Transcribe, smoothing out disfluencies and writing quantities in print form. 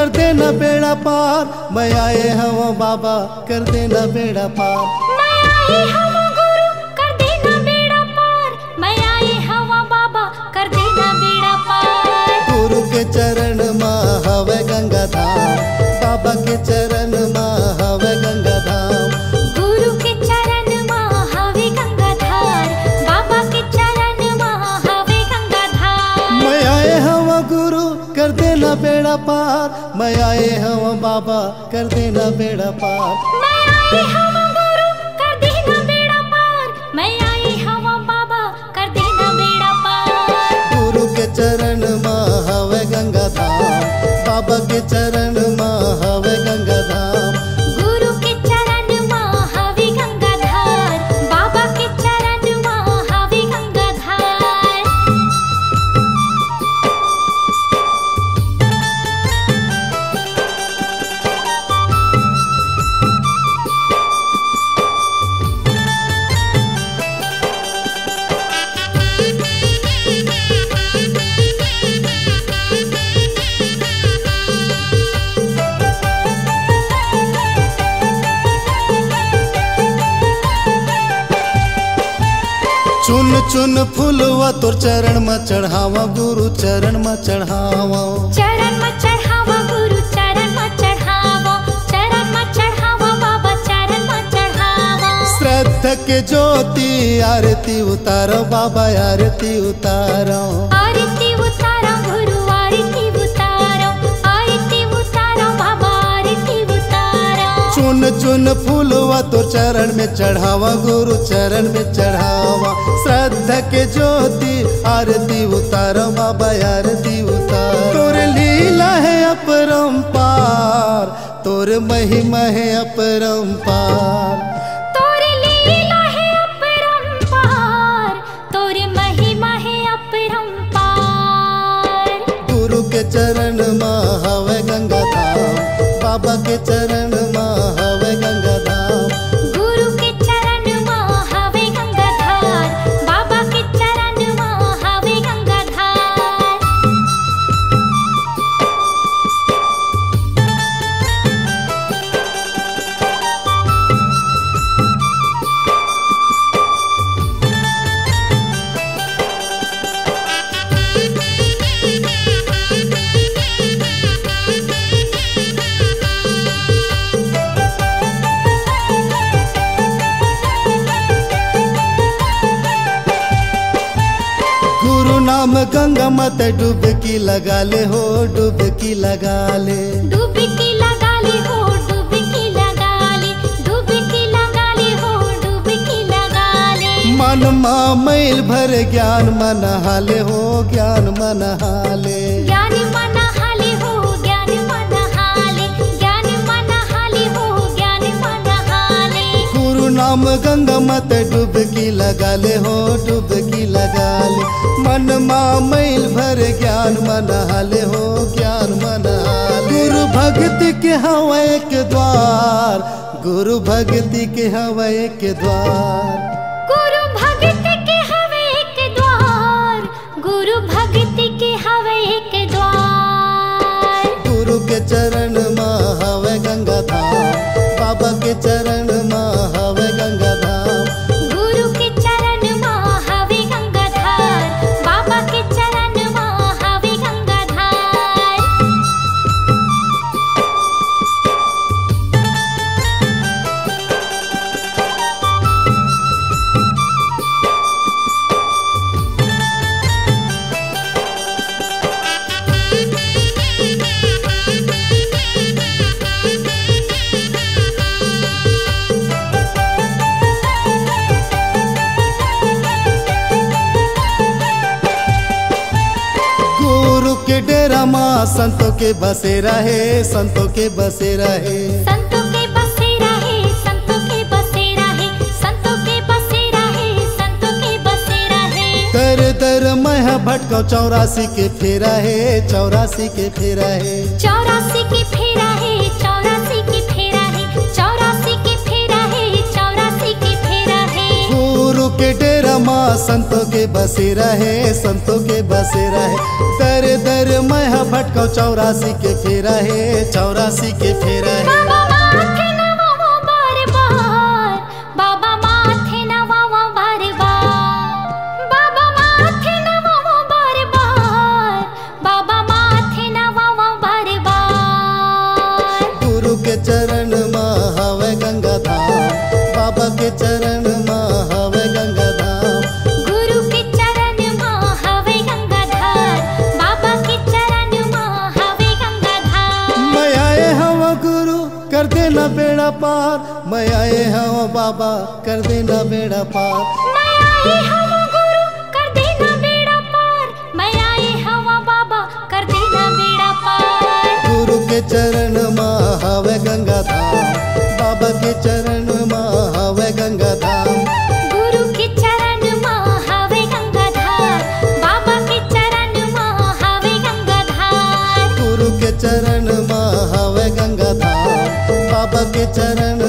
कर देना बेड़ा पार। मैं आए हूँ बाबा कर देना बेड़ा पार। मैं आई हूँ गुरु कर देना बेड़ा पार। मैं आई हूँ बाबा कर देना बेड़ा पार। गुरु के चरण माँ हवे गंगा धाम, बाबा के चरण माँ हवे गंगा धाम। गुरु के चरण माँ हवे गंगा धार, बाबा के चरण माँ हवे गंगा धार। मैं आए हूँ गुरु कर देना बेड़ा पार। मैं आए हूँ बाबा कर देना बेड़ा पार। मैं आई हूँ गुरु कर देना बेड़ा पार। मैं आई हूँ बाबा कर देना बेड़ा पार। गुरु के चरण माँ हवे गंगा धाम, बाबा के चरण माँ हवे गंगा धाम। गुरु के चरण माँ हवे गंगा धार, बाबा के चरण माँ हवे गंगा धार। चुन चुन फूलवा तोर चरण में चढ़ावा गुरु चरण में चढ़ावा। चरण में चढ़ावा गुरु चरण में चढ़ावा, चरण में चढ़ावा बाबा चरण में चढ़ावा। श्रद्धा के ज्योति आरती उतारो बाबा आरती उतारो। आरती उतारो गुरु आरती उतारो, आरती उतारो बाबा आरती उतारो। चुन चुन फूलवा तो चरण में चढ़ावा गुरु चरण में चढ़ावा। श्रद्धा के ज्योति आरती उतारो बाबा आरती उतारो। तोर लीला है अपरंपार, तोर महिमा है अपरंपार। तोर लीला है अपरंपार, तोर महिमा है अपरंपार। गुरु के चरण माँ हवे गंगा धाम, बाबा के चरण माँ हवे गंगा धाम। गुरु के चरण माँ हवे गंगा धार, बाबा के चरण माँ हवे गंगा धार। गुरु नाम गंगा मत डुबकी लगा ले हो डुबकी लगा ले। डुबकी लगा ले हो डुबकी लगा ले, डुबकी लगा ले हो डुबकी लगा ले। मन माँ मैल भर ज्ञान मन हाले हो ज्ञान मन हाले। ज्ञान मन हाले हो ज्ञान मन हाले, ज्ञान मन हाले हो ज्ञान मन हाले। गुरु नाम गंगा मत डुबकी लगा ले हो डुबकी लगा ले। मन माँ मैल भर ज्ञान मन हाले हो ज्ञान मन हाले। गुरु भक्ति के हवा एक द्वार, गुरु भक्ति के हवा एक द्वार। गुरु भक्ति के हवे एक द्वार, गुरु भक्ति के हवे एक द्वार। गुरु के चरण माँ हवे गंगा धाम, बाबा के चरण माँ हवे गंगा धाम। गुरु के चरण माँ हवे गंगा धार, बाबा के चरण माँ हवे गंगा धार। गुरु के डेरा माँ संतों के बसेरा है संतों के बसेरा है। संतों के बसेरा है, संतों के बसेरा है, संतों के बसेरा है, संतों के बसेरा है। दर दर मैं भटकाऊ 84 के फेरा है 84 के फेरा है। 84 के फेरा है, 84 के फेरा है, 84 के फेरा है, 84 के फेरा है। गुरु के डेरा माँ संतों के बसेरा है, संतों के बसेरा है। दर दर मैं भटकाओ 84 के फेरा है, 84 के फेरा है। बाबा माथे नवाओ बार बार, बाबा माथे नवाओ बार बार, बाबा माथे नवाओ बार बार, बाबा माथे नवाओ बार बार। गुरु के चरण में हवे गंगा धाम, बाबा के चरण में हवे गंगा धाम। गुरु के चरण में हवे गंगा धाम, बाबा के चरण में हवे गंगा धाम। मैं आए हवा गुरु कर देना बेड़ा पार, मैं आए हवा बाबा कर देना बेड़ा पार। मैं आए हवा गुरु कर देना बेड़ा पार, मैं आए हवा बाबा कर देना बेड़ा पार। गुरु के चरण में हवे गंगा धाम, बाबा के चरण में हवे गंगा धाम। गुरु के चरण में हवे गंगा धाम, बाबा के चरण में हवे गंगा धाम। गुरु के चरण में हवे गंगा धाम, बाबा के चरण